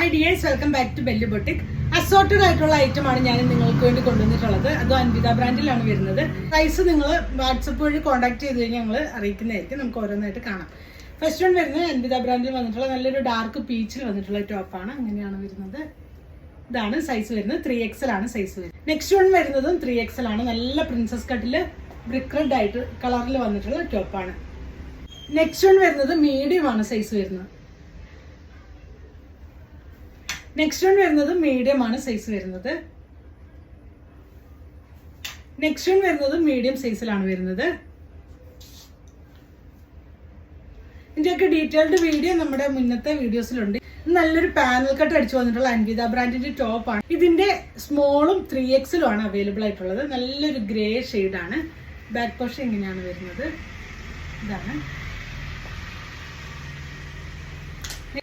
Hi dears, welcome back to Bellu boutique. Assorted ആയിട്ടുള്ള item ആണ് ഞാൻ നിങ്ങൾക്ക് വേണ്ടി കൊണ്ടുവന്നിട്ടുള്ളത്. അത് അൻവിത ബ്രാൻഡിലാണ് വരുന്നത്. പ്രൈസ് നിങ്ങൾ വാട്സപ്പ് വഴി കോൺടാക്ട് ചെയ്ത് കഴിഞ്ഞാൽ ഞങ്ങൾ അറിയിക്കുന്നതായിരിക്കും. നമുക്ക് ഓരോന്നായിട്ട് കാണാം. ഫസ്റ്റ് വൺ വരുന്നത് അൻവിത ബ്രാൻഡിൽ വന്നിട്ടുള്ള നല്ലൊരു ഡാർക്ക് പീച്ചിൽ വന്നിട്ടുള്ള ടോപ്പാണ്. അങ്ങനെയാണ് വരുന്നത്. ഇതാണ് സൈസ് വരുന്നത്. 3XL ആണ് സൈസ് വരുന്നത്. നെക്സ്റ്റ് വൺ വരുന്നതും 3XL ആണ്. നല്ല പ്രിൻസസ് കട്ടിൽ ബ്രിക്ക് റെഡ് ആയിട്ട് കളറിൽ വന്നിട്ടുള്ള ടോപ്പാണ്. നെക്സ്റ്റ് വൺ വരുന്നത് മീഡിയം ആണ് സൈസ് വരുന്നത്. നെക്സ്റ്റ് വൺ വരുന്നത് മീഡിയം ആണ് സൈസ് വരുന്നത്. നെക്സ്റ്റ് വൺ വരുന്നത് മീഡിയം സൈസിലാണ് വരുന്നത്. ഇതിന്റെയൊക്കെ ഡീറ്റെയിൽഡ് വീഡിയോ നമ്മുടെ മുന്നത്തെ വീഡിയോസിലുണ്ട്. നല്ലൊരു പാനൽ കട്ട് അടിച്ചു വന്നിട്ടുള്ള അൻവിത ബ്രാൻഡിന്റെ ടോപ്പാണ്. ഇതിന്റെ സ്മോളും 3XL ആണ് അവൈലബിൾ ആയിട്ടുള്ളത്. നല്ലൊരു ഗ്രേ ഷെയ്ഡാണ്. ബാക്ക് പോർഷൻ ഇങ്ങനെയാണ് വരുന്നത്. ഇതാണ്.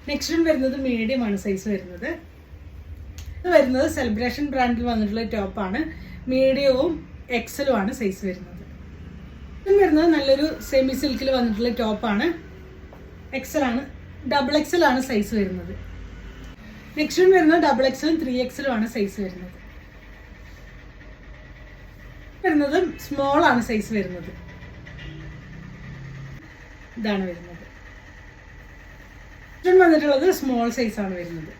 നെക്സ്റ്റ് വൺ വരുന്നത് മീഡിയം ആണ് സൈസ് വരുന്നത്. ഇത് വരുന്നത് സെലിബ്രേഷൻ ബ്രാൻഡിൽ വന്നിട്ടുള്ള ടോപ്പാണ്. മീഡിയവും എക്സലും ആണ് സൈസ് വരുന്നത്. ഇത് വരുന്നത് നല്ലൊരു സെമി സിൽക്കിൽ വന്നിട്ടുള്ള ടോപ്പാണ്. XL ആണ്, XXL ആണ് സൈസ് വരുന്നത്. നെക്സ്റ്റ് വൺ വരുന്നത് XXL 3XL ആണ് സൈസ് വരുന്നത്. വരുന്നത് സ്മോൾ ആണ് സൈസ് വരുന്നത്. ഇതാണ് വരുന്നത്. വന്നിട്ടുള്ളത് സ്മോൾ സൈസ് ആണ് വരുന്നത്.